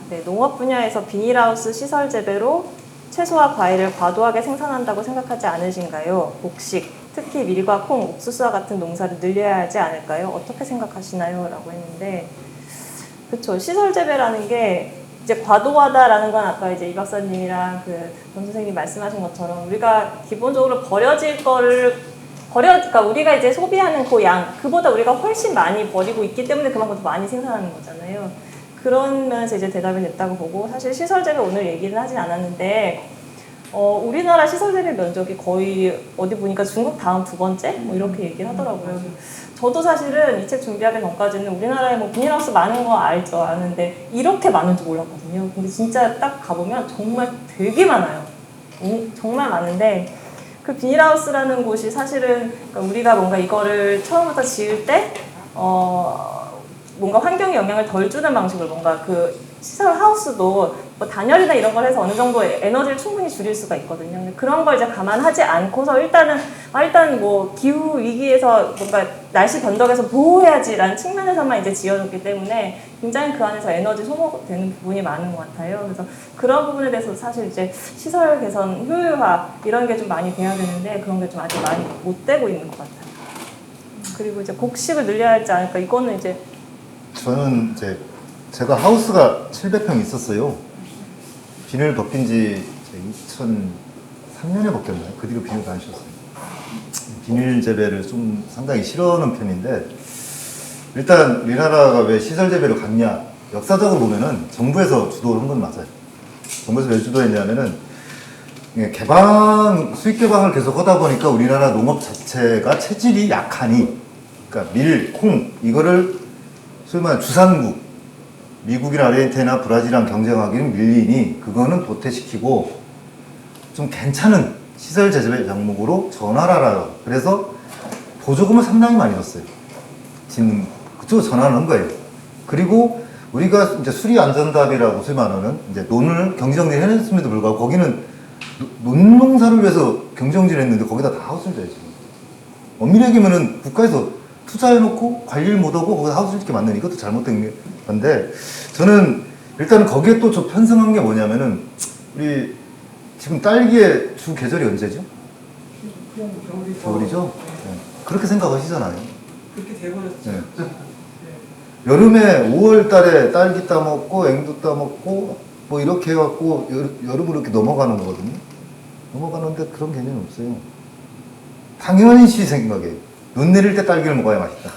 네. 농업 분야에서 비닐하우스 시설 재배로 채소와 과일을 과도하게 생산한다고 생각하지 않으신가요? 곡식, 특히 밀과 콩, 옥수수와 같은 농사를 늘려야 하지 않을까요? 어떻게 생각하시나요? 라고 했는데, 그쵸. 시설 재배라는 게 이제 과도하다라는 건 아까 이제 이 박사님이랑 전 선생님이 말씀하신 것처럼 우리가 기본적으로 버려질 거를 그러니까 우리가 이제 소비하는 그 양, 그보다 우리가 훨씬 많이 버리고 있기 때문에 그만큼 더 많이 생산하는 거잖아요. 그런 면에서 이제 대답이 됐다고 보고, 사실 시설재배 오늘 얘기는 하진 않았는데, 우리나라 시설재배 면적이 거의 어디 보니까 중국 다음 두 번째? 뭐 이렇게 얘기를 하더라고요. 저도 사실은 이 책 준비하기 전까지는 우리나라에 뭐 비닐하우스 많은 거 아는데 이렇게 많은 줄 몰랐거든요. 근데 진짜 딱 가보면 정말 되게 많아요. 정말 많은데, 그 비닐하우스라는 곳이 사실은 그러니까 우리가 뭔가 이거를 처음부터 지을 때 뭔가 환경에 영향을 덜 주는 방식으로 뭔가 그 시설 하우스도 뭐 단열이나 이런 걸 해서 어느 정도 에너지를 충분히 줄일 수가 있거든요. 근데 그런 걸 이제 감안하지 않고서 일단 뭐 기후 위기에서 뭔가 날씨 변덕에서 보호해야지라는 측면에서만 이제 지어졌기 때문에 굉장히 그 안에서 에너지 소모되는 부분이 많은 것 같아요. 그래서 그런 부분에 대해서 사실 이제 시설 개선, 효율화 이런 게 좀 많이 돼야 되는데 그런 게 좀 아직 많이 못 되고 있는 것 같아요. 그리고 이제 곡식을 늘려야 할지 않을까, 이거는 이제 저는 이제 제가 하우스가 700평 있었어요. 비닐 벗긴 지 2003년에 벗겼나요? 그 뒤로 비닐 안 씌웠어요. 비닐 재배를 좀 상당히 싫어하는 편인데, 일단 우리나라가 왜 시설 재배로 갔냐, 역사적으로 보면은 정부에서 주도를 한 건 맞아요. 정부에서 왜 주도했냐면은 수익 개방을 계속 하다 보니까 우리나라 농업 자체가 체질이 약하니, 그러니까 밀, 콩 이거를 소위 말하는 주산국, 미국이나 아르헨티나, 브라질이랑 경쟁하기는 밀리니 그거는 도태시키고 좀 괜찮은 시설 재배 종목으로 전환하라요. 그래서 보조금을 상당히 많이 줬어요. 지금 그쪽으로 전환한 거예요. 그리고 우리가 이제 수리안전답이라고 소위 말하는 이제 논을 경지정지를 해냈음에도 불구하고 거기는 논농사를 위해서 경지정지를 했는데 거기다 다 하우스를 져야지. 엄밀히 얘기하면은 국가에서 투자해놓고 관리를 못하고 거기다 하우스를 짓게 만드는, 이것도 잘못된 건데, 저는 일단은 거기에 또 좀 편성한 게 뭐냐면은, 우리 지금 딸기의 주 계절이 언제죠? 겨울이죠? 네. 그렇게 생각하시잖아요. 그렇게 돼버렸죠. 네. 여름에 5월 달에 딸기 따먹고 앵두 따먹고 뭐 이렇게 해갖고 여름으로 이렇게 넘어가는 거거든요. 넘어가는데 그런 개념이 없어요. 당연시 생각해요. 눈 내릴 때 딸기를 먹어야 맛있다.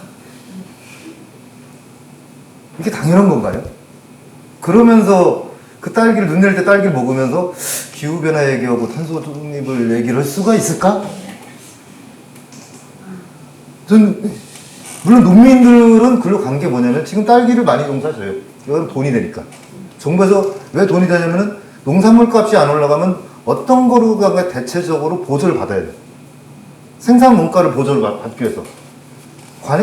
이게 당연한 건가요? 그러면서 그 딸기를, 눈 내릴 때 딸기를 먹으면서 기후변화 얘기하고 탄소 중립을 얘기를 할 수가 있을까? 물론 농민들은 글로 간 게 뭐냐면 지금 딸기를 많이 농사져요. 이건 돈이 되니까. 정부에서 왜 돈이 되냐면은 농산물 값이 안 올라가면 어떤 거로가 대체적으로 보조를 받아야 돼요. 생산 원가를 보조를 받기 위해서.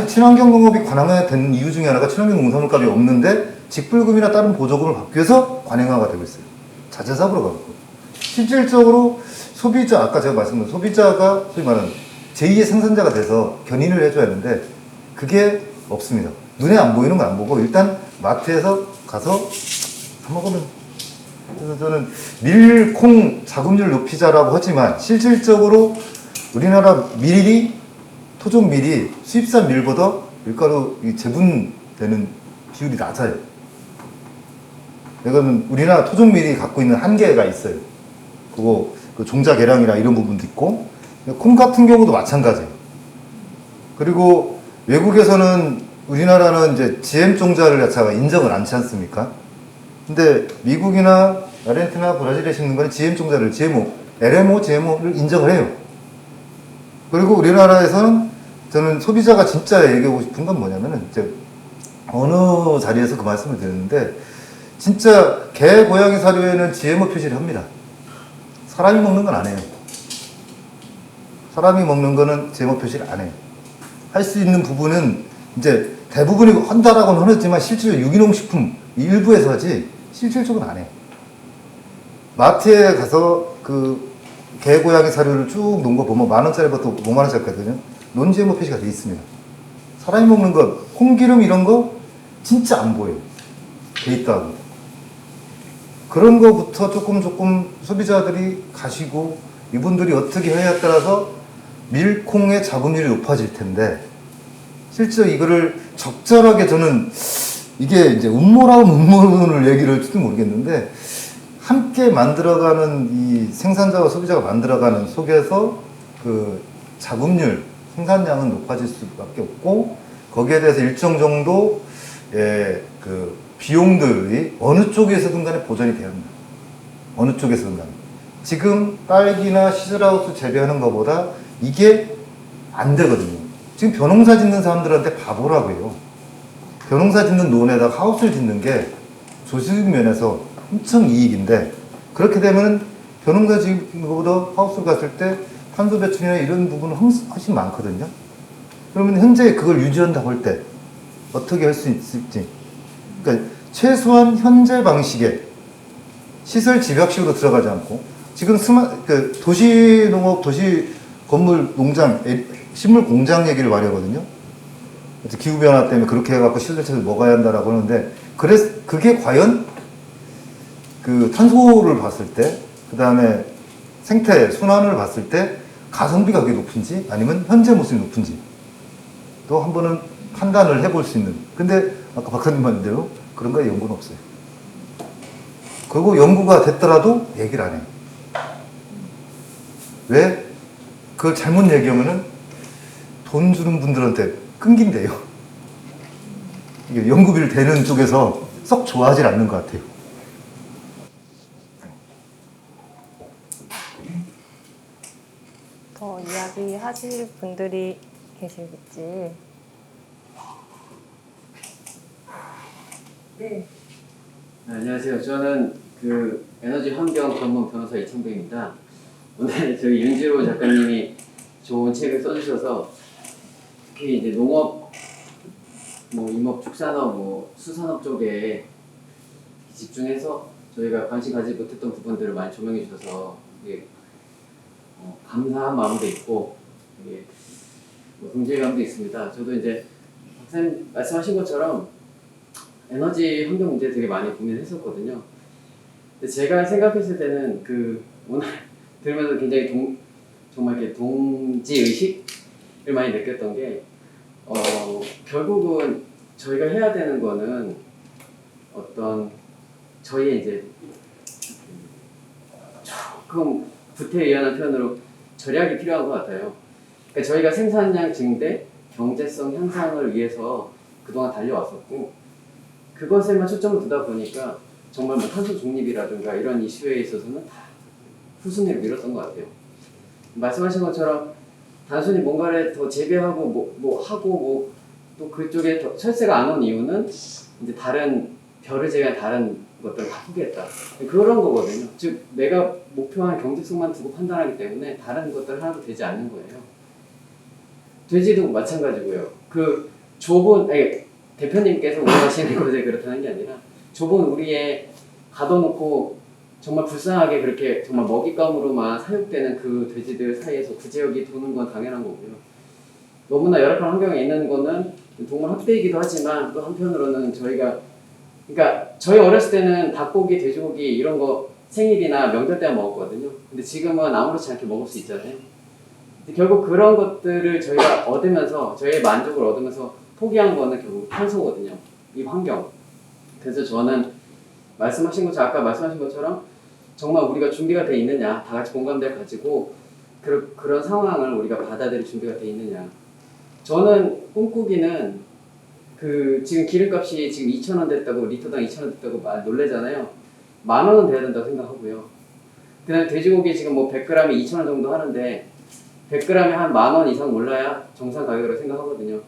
친환경 농업이 관행화된 이유 중에 하나가 친환경 농산물 값이 없는데 직불금이나 다른 보조금을 받기 위해서 관행화가 되고 있어요. 자재사업으로 가고 있고. 실질적으로 소비자, 아까 제가 말씀드린 소비자가 소위 말하는 제2의 생산자가 돼서 견인을 해줘야 하는데 그게 없습니다. 눈에 안 보이는 거 안 보고 일단 마트에서 가서 사 먹으면. 그래서 저는 밀, 콩 자급률 높이자라고 하지만 실질적으로 우리나라 토종 밀이 수입산 밀보다 밀가루 재분되는 비율이 낮아요. 이거는 우리나라 토종 밀이 갖고 있는 한계가 있어요. 그 종자 개량이나 이런 부분도 있고, 콩 같은 경우도 마찬가지예요. 그리고 외국에서는 우리나라는 이제 GM 종자를 자체가 인정을 않지 않습니까? 근데 미국이나 아르헨티나, 브라질에 심는 건 GM 종자를 LMO, GMO를 인정을 해요. 그리고 우리나라에서는 저는 소비자가 진짜 얘기하고 싶은 건 뭐냐면은 이제 어느 자리에서 그 말씀을 드렸는데 진짜 개, 고양이 사료에는 GMO 표시를 합니다. 사람이 먹는 건 안 해요. 사람이 먹는 거는 GMO 표시를 안 해요. 할 수 있는 부분은 이제 대부분이 한다라고는 하지만 실제로 유기농 식품 일부에서 하지 실질적으로 안 해요. 마트에 가서 그 개, 고양이 사료를 쭉 놓은 거 보면 10,000원짜리부터 50,000원짜리거든요. 논GMO 표시가 돼 있습니다. 사람이 먹는 거, 콩기름 이런 거 진짜 안 보여요. 돼 있다고. 그런 거부터 조금 소비자들이 가시고 이분들이 어떻게 해야 따라서 밀콩의 자급률이 높아질 텐데 실제 이거를 적절하게 저는 이게 이제 음모라면 음모론을 얘기를 할지도 모르겠는데 함께 만들어가는 이 생산자와 소비자가 만들어가는 속에서 그 자급률, 생산량은 높아질 수밖에 없고 거기에 대해서 일정 정도 그 비용들이 어느 쪽에서든 간에 보전이 돼야 합니다. 어느 쪽에서든 간에. 지금 딸기나 시즈라우스 재배하는 것보다 이게 안 되거든요. 지금 벼농사 짓는 사람들한테 바보라고 해요. 벼농사 짓는 논에다가 하우스를 짓는 게 조직 면에서 엄청 이익인데 그렇게 되면 벼농사 짓는 것보다 하우스를 갔을 때 탄소 배출이나 이런 부분은 훨씬 많거든요. 그러면 현재 그걸 유지한다고 할 때 어떻게 할 수 있을지. 그러니까 최소한 현재 방식의 시설 집약식으로 들어가지 않고 지금 그 도시농업, 도시건물 농장, 식물 공장 얘기를 많이 하거든요. 기후변화 때문에 그렇게 해갖고 시설체를 먹어야 한다라고 하는데 그게 과연 그 탄소를 봤을 때, 그 다음에 생태 순환을 봤을 때 가성비가 그게 높은지 아니면 현재 모습이 높은지 또 한 번은 판단을 해볼 수 있는. 근데 아까 박사님 말대로 그런 거에 연구는 없어요. 그리고 연구가 됐더라도 얘기를 안 해요. 왜? 그걸 잘못 얘기하면은 돈 주는 분들한테 끊긴대요. 이게 연구비를 대는 쪽에서 썩 좋아하지 않는 것 같아요. 더 이야기 하실 분들이 계시겠지. 네. 안녕하세요. 저는 그 에너지 환경 전문 변호사 이창백입니다. 오늘 저희 윤지로 작가님이 좋은 책을 써주셔서 특히 이제 농업, 뭐 임업, 축산업, 뭐 수산업 쪽에 집중해서 저희가 관심 가지 못했던 부분들을 많이 조명해 주셔서 이게 감사한 마음도 있고 이게 뭐 동질감도 있습니다. 저도 이제 박사님 말씀하신 것처럼 에너지 환경 문제 되게 많이 고민했었거든요. 근데 제가 생각했을 때는 그 오늘 들으면서 굉장히 정말 이렇게 동지 의식을 많이 느꼈던 게 결국은 저희가 해야 되는 거는 어떤 저희의 이제 조금 구태의연한 표현으로 절약이 필요한 것 같아요. 그러니까 저희가 생산량 증대, 경제성 향상을 위해서 그동안 달려왔었고 그것에만 초점을 두다 보니까 정말 뭐 탄소 중립이라든가 이런 이슈에 있어서는 다 후순위로 밀었던 것 같아요. 말씀하신 것처럼 단순히 뭔가를 더 재배하고 또 그쪽에 더 철새가 안 온 이유는 이제 다른 별을 제외한 다른 것들을 다 포기했다. 그런 거거든요. 즉 내가 목표한 경제성만 두고 판단하기 때문에 다른 것들 하나도 되지 않는 거예요. 돼지도 마찬가지고요. 그 좁은 대표님께서 운영하시는 것에 그렇다는 게 아니라 좁은 우리에 가둬놓고 정말 불쌍하게 그렇게 정말 먹잇감으로만 사육되는 그 돼지들 사이에서 구제역이 도는 건 당연한 거고요. 너무나 열악한 환경에 있는 거는 동물 학대이기도 하지만 또 한편으로는 그러니까 저희 어렸을 때는 닭고기, 돼지고기 이런 거 생일이나 명절 때만 먹었거든요. 근데 지금은 아무렇지 않게 먹을 수 있잖아요. 결국 그런 것들을 저희가 얻으면서 저희의 만족을 얻으면서 포기한 거는 결국 탄소거든요. 이 환경. 그래서 저는 아까 말씀하신 것처럼 정말 우리가 준비가 돼 있느냐, 다 같이 공감대를 가지고 그런 상황을 우리가 받아들일 준비가 돼 있느냐. 저는 꿈꾸기는 지금 기름값이 지금 2,000원 됐다고 리터당 2,000원 됐다고 놀래잖아요. 10,000원은 돼야 된다고 생각하고요. 그다음에 돼지고기 지금 뭐 100g에 2,000원 정도 하는데 100g에 한 10,000원 이상 올라야 정상 가격으로 생각하거든요.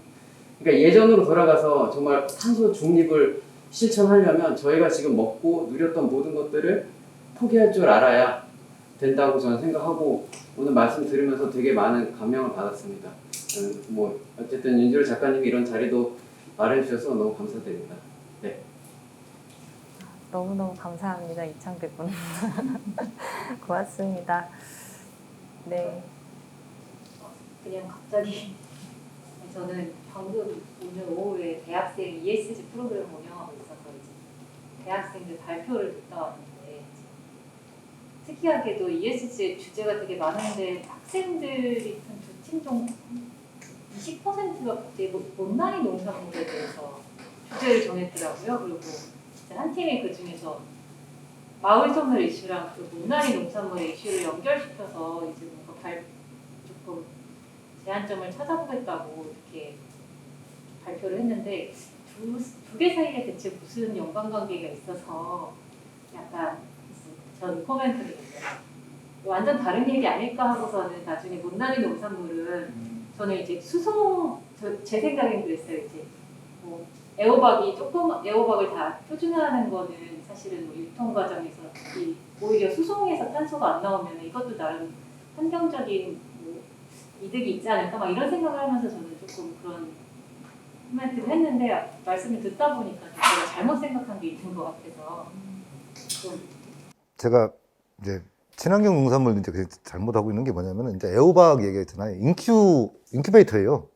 그러니까 예전으로 돌아가서 정말 탄소 중립을 실천하려면 저희가 지금 먹고 누렸던 모든 것들을 포기할 줄 알아야 된다고 저는 생각하고 오늘 말씀 들으면서 되게 많은 감명을 받았습니다. 뭐 어쨌든 윤지로 작가님이 이런 자리도 마련해 주셔서 너무 감사드립니다. 네. 너무너무 감사합니다. 이창백 군. 고맙습니다. 네. 그냥 갑자기 저는 방금 오늘 오후에 대학생 ESG 프로그램 운영하고 있어서 이제 대학생들 발표를 듣다 왔는데 같은데 특이하게도 ESG 주제가 되게 많은데 학생들이 한 두 팀 정도 20%가 갑자기 못난이 농산물에 대해서 주제를 정했더라고요. 그리고 한 팀이 그 중에서 마을 소멸 이슈랑 그 못난이 농산물의 이슈를 연결시켜서 이제 뭔가 조금 제한점을 찾아보겠다고 이렇게 발표를 했는데 두 개 사이에 대체 무슨 연관관계가 있어서 약간 전 코멘트를 했어요. 완전 다른 얘기 아닐까 하고서는 나중에 못난이 농산물은 저는 이제 제 생각엔 그랬어요. 이제 뭐 애호박을 다 표준화하는 거는 사실은 뭐 유통 과정에서 오히려 수송에서 탄소가 안 나오면 이것도 나름 환경적인 뭐 이득이 있지 않을까 막 이런 생각을 하면서 저는 조금 그런 코멘트를 했는데 말씀을 듣다 보니까 제가 잘못 생각한 게 있는 것 같아서 좀 제가 이제 친환경 농산물 이제 잘못하고 있는 게 뭐냐면 이제 애호박 얘기했잖아요. 인큐베이터예요.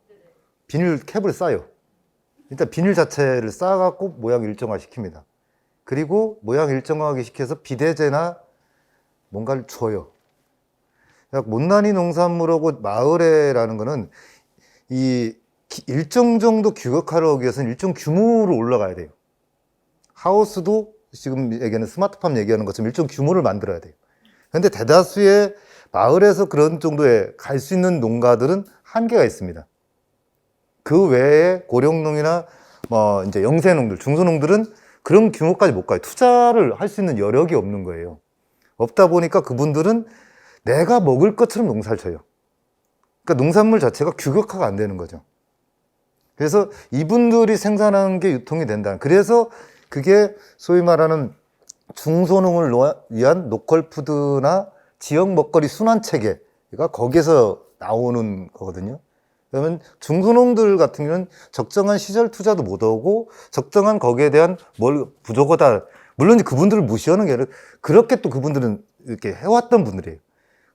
비닐 캡을 싸요. 일단 비닐 자체를 싸갖고 모양 일정화 시킵니다. 그리고 모양 일정화하게 시켜서 비대제나 뭔가를 줘요. 못난이 농산물하고 마을에라는 거는 이 일정 정도 규격화를 하기 위해서는 일정 규모로 올라가야 돼요. 하우스도 지금 얘기하는 스마트팜 얘기하는 것처럼 일정 규모를 만들어야 돼요. 그런데 대다수의 마을에서 그런 정도에 갈 수 있는 농가들은 한계가 있습니다. 그 외에 고령농이나 뭐 이제 영세농들, 중소농들은 그런 규모까지 못 가요. 투자를 할 수 있는 여력이 없는 거예요. 없다 보니까 그분들은 내가 먹을 것처럼 농사를 쳐요. 그러니까 농산물 자체가 규격화가 안 되는 거죠. 그래서 이분들이 생산한 게 유통이 된다. 그래서 그게 소위 말하는 중소농을 위한 로컬푸드나 지역 먹거리 순환 체계가 거기서 나오는 거거든요. 그러면 중소농들 같은 경우는 적정한 시절 투자도 못 하고 적정한 거기에 대한 뭘 부족하다. 물론 그분들을 무시하는 게 아니라 그렇게 또 그분들은 이렇게 해왔던 분들이에요.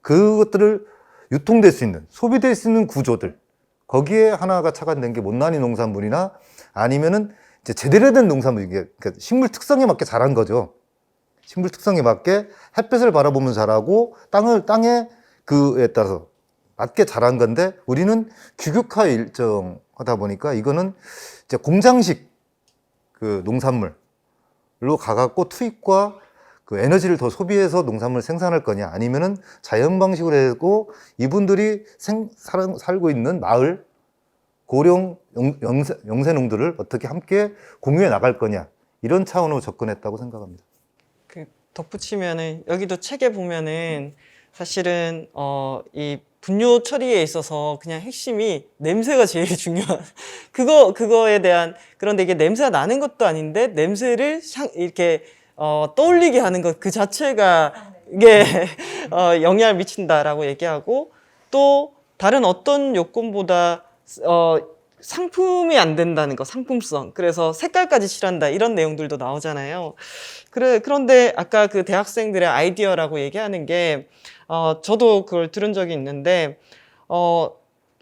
그것들을 유통될 수 있는, 소비될 수 있는 구조들. 거기에 하나가 착안된 게 못난이 농산물이나 아니면은 이제 제대로 된 농산물, 그러니까 식물 특성에 맞게 자란 거죠. 식물 특성에 맞게 햇볕을 바라보면 자라고 땅에 그에 따라서 맞게 자란 건데 우리는 규격화 일정하다 보니까 이거는 이제 공장식 그 농산물로 가갖고 투입과 그 에너지를 더 소비해서 농산물 생산할 거냐 아니면은 자연 방식으로 해고 이분들이 살고 있는 마을 고령 영세농들을 어떻게 함께 공유해 나갈 거냐 이런 차원으로 접근했다고 생각합니다. 그 덧붙이면은 여기도 책에 보면은 사실은 이 분뇨 처리에 있어서 그냥 핵심이 냄새가 제일 중요한 그거에 대한 그런데 이게 냄새가 나는 것도 아닌데 냄새를 이렇게 떠올리게 하는 것 그 자체가 이게 영향을 미친다라고 얘기하고 또 다른 어떤 요건보다 상품이 안 된다는 거, 상품성. 그래서 색깔까지 칠한다 이런 내용들도 나오잖아요. 그런데 아까 그 대학생들의 아이디어라고 얘기하는 게 저도 그걸 들은 적이 있는데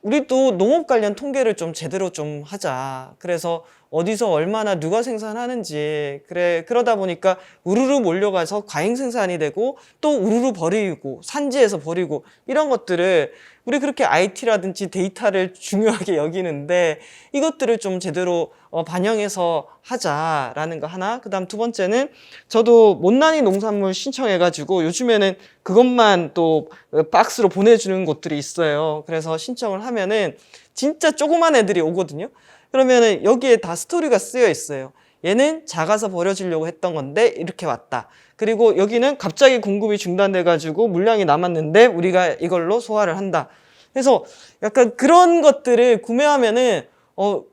우리도 농업 관련 통계를 좀 제대로 좀 하자. 그래서 어디서 얼마나 누가 생산하는지 그러다 보니까 우르르 몰려가서 과잉 생산이 되고 또 우르르 버리고 산지에서 버리고 이런 것들을 우리 그렇게 IT라든지 데이터를 중요하게 여기는데 이것들을 좀 제대로 반영해서 하자라는 거 하나. 그다음 두 번째는 저도 못난이 농산물 신청해가지고 요즘에는 그것만 또 박스로 보내주는 곳들이 있어요. 그래서 신청을 하면은 진짜 조그만 애들이 오거든요. 그러면은 여기에 다 스토리가 쓰여 있어요. 얘는 작아서 버려지려고 했던 건데 이렇게 왔다. 그리고 여기는 갑자기 공급이 중단돼가지고 물량이 남았는데 우리가 이걸로 소화를 한다. 그래서 약간 그런 것들을 구매하면은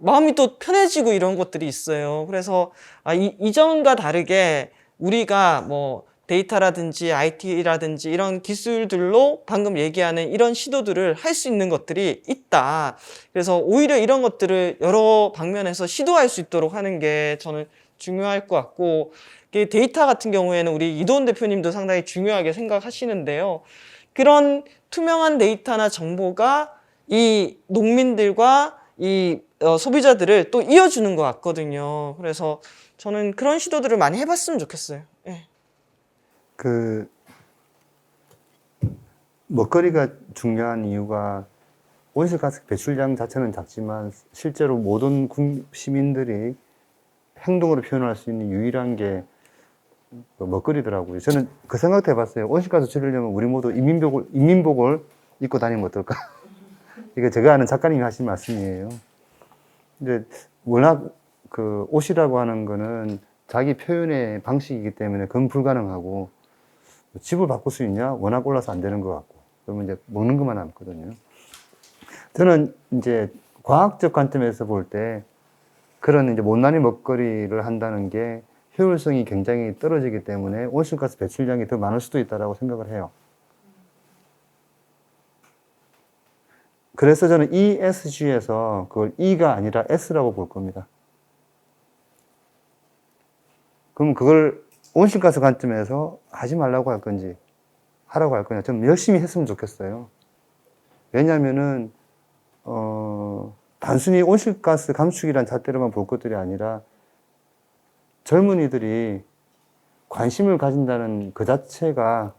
마음이 또 편해지고 이런 것들이 있어요. 그래서 이전과 다르게 우리가 뭐 데이터라든지 IT라든지 이런 기술들로 방금 얘기하는 이런 시도들을 할 수 있는 것들이 있다. 그래서 오히려 이런 것들을 여러 방면에서 시도할 수 있도록 하는 게 저는 중요할 것 같고 데이터 같은 경우에는 우리 이도원 대표님도 상당히 중요하게 생각하시는데요. 그런 투명한 데이터나 정보가 이 농민들과 이 소비자들을 또 이어주는 것 같거든요. 그래서 저는 그런 시도들을 많이 해봤으면 좋겠어요. 예. 그 먹거리가 중요한 이유가 온실가스 배출량 자체는 작지만 실제로 모든 시민들이 행동으로 표현할 수 있는 유일한 게 먹거리더라고요. 저는 그 생각도 해봤어요. 온실가스 줄이려면 우리 모두 인민복을 입고 다니면 어떨까? 이게 제가 아는 작가님이 하신 말씀이에요. 근데 워낙 그 옷이라고 하는 거는 자기 표현의 방식이기 때문에 그건 불가능하고 집을 바꿀 수 있냐? 워낙 올라서 안 되는 것 같고 그러면 이제 먹는 것만 남거든요. 저는 이제 과학적 관점에서 볼 때 그런 이제 못난이 먹거리를 한다는 게 효율성이 굉장히 떨어지기 때문에 온실가스 배출량이 더 많을 수도 있다고 생각을 해요. 그래서 저는 ESG에서 그걸 E가 아니라 S라고 볼 겁니다. 그럼 그걸 온실가스 관점에서 하지 말라고 할 건지 하라고 할 거냐. 좀 열심히 했으면 좋겠어요. 왜냐하면은 단순히 온실가스 감축이란 잣대로만 볼 것들이 아니라 젊은이들이 관심을 가진다는 그 자체가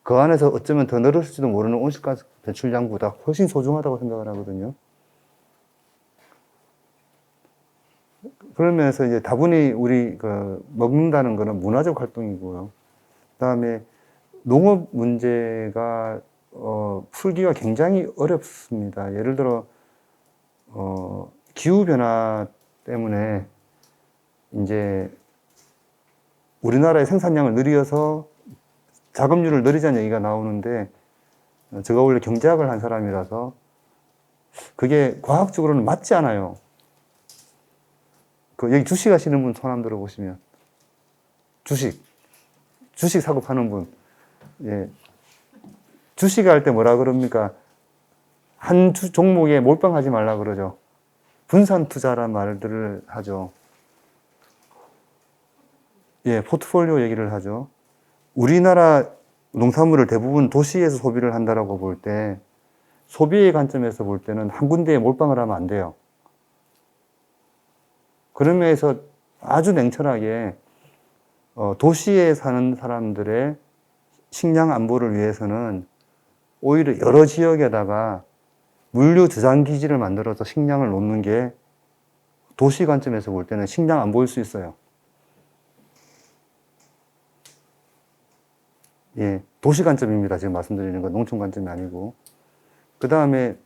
그 안에서 어쩌면 더 늘었을지도 모르는 온실가스 배출량보다 훨씬 소중하다고 생각을 하거든요. 그러면서 이제 다분히 우리 먹는다는 거는 문화적 활동이고요. 그다음에 농업 문제가 풀기가 굉장히 어렵습니다. 예를 들어 기후 변화 때문에 이제 우리나라의 생산량을 늘려서 작업률을 늘리자는 얘기가 나오는데 제가 원래 경제학을 한 사람이라서 그게 과학적으로는 맞지 않아요. 여기 주식 하시는 분 손 한번 들어보시면 주식 사고 파는 분, 예, 주식 할 때 뭐라 그럽니까? 한 종목에 몰빵하지 말라 그러죠. 분산 투자란 말들을 하죠. 예, 포트폴리오 얘기를 하죠. 우리나라 농산물을 대부분 도시에서 소비를 한다라고 볼 때 소비의 관점에서 볼 때는 한 군데에 몰빵을 하면 안 돼요. 그런 면에서 아주 냉철하게 도시에 사는 사람들의 식량 안보를 위해서는 오히려 여러 지역에다가 물류 저장 기지를 만들어서 식량을 놓는 게 도시 관점에서 볼 때는 식량 안보일 수 있어요. 예, 도시 관점입니다. 지금 말씀드리는 건 농촌 관점이 아니고. 그 다음에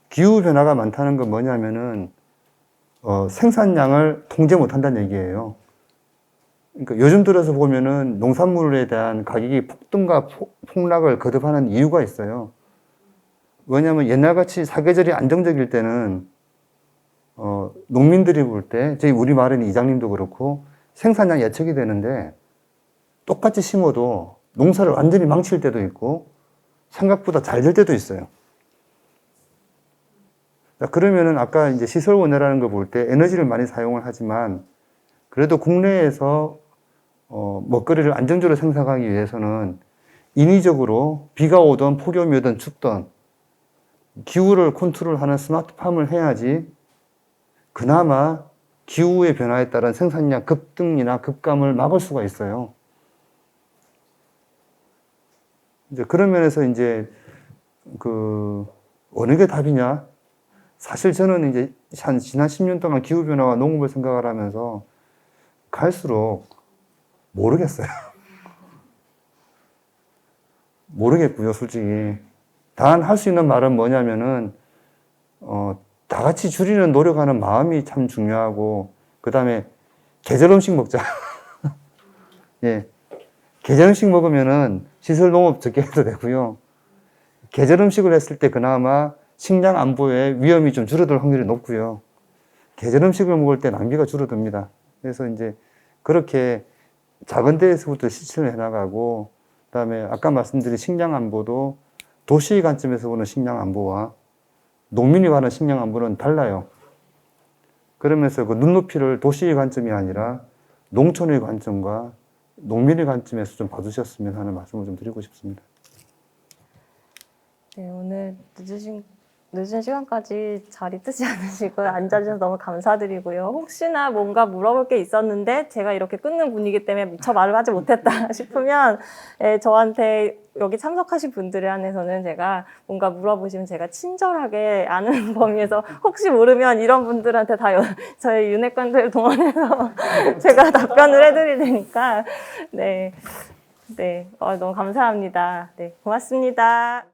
기후 변화가 많다는 건 뭐냐면은 생산량을 통제 못 한다는 얘기예요. 그러니까 요즘 들어서 보면은 농산물에 대한 가격이 폭등과 폭락을 거듭하는 이유가 있어요. 왜냐하면 옛날같이 사계절이 안정적일 때는 농민들이 볼 때 저희 우리 마을의 이장님도 그렇고 생산량 예측이 되는데 똑같이 심어도 농사를 완전히 망칠 때도 있고 생각보다 잘 될 때도 있어요. 그러면은 아까 이제 시설원해라는 거 볼 때 에너지를 많이 사용을 하지만 그래도 국내에서 먹거리를 안정적으로 생산하기 위해서는 인위적으로 비가 오든 폭염이 오든 춥든 기후를 컨트롤하는 스마트팜을 해야지 그나마 기후의 변화에 따른 생산량 급등이나 급감을 막을 수가 있어요. 이제 그런 면에서 이제 어느 게 답이냐? 사실 저는 이제 지난 10년 동안 기후변화와 농업을 생각을 하면서 갈수록 모르겠어요. 모르겠고요, 솔직히. 단 할 수 있는 말은 뭐냐면은, 다 같이 줄이는 노력하는 마음이 참 중요하고, 그 다음에 계절 음식 먹자. 예. 계절 음식 먹으면은 시설 농업 적게 해도 되고요. 계절 음식을 했을 때 그나마 식량 안보에 위험이 좀 줄어들 확률이 높고요. 계절 음식을 먹을 때 낭비가 줄어듭니다. 그래서 이제 그렇게 작은 데에서부터 실천을 해나가고, 그 다음에 아까 말씀드린 식량 안보도 도시의 관점에서 보는 식량 안보와 농민이 가는 식량 안보는 달라요. 그러면서 그 눈높이를 도시의 관점이 아니라 농촌의 관점과 농민의 관점에서 좀 봐주셨으면 하는 말씀을 좀 드리고 싶습니다. 네, 오늘 늦으신 늦은 시간까지 자리 뜨지 않으시고 앉아주셔서 너무 감사드리고요. 혹시나 뭔가 물어볼 게 있었는데 제가 이렇게 끊는 분위기 때문에 미처 말을 하지 못했다 싶으면 저한테 여기 참석하신 분들에 한해서는 제가 뭔가 물어보시면 제가 친절하게 아는 범위에서 혹시 모르면 이런 분들한테 다 저희 윤핵관들 동원해서 제가 답변을 해드릴 테니까 네, 너무 감사합니다. 네, 고맙습니다.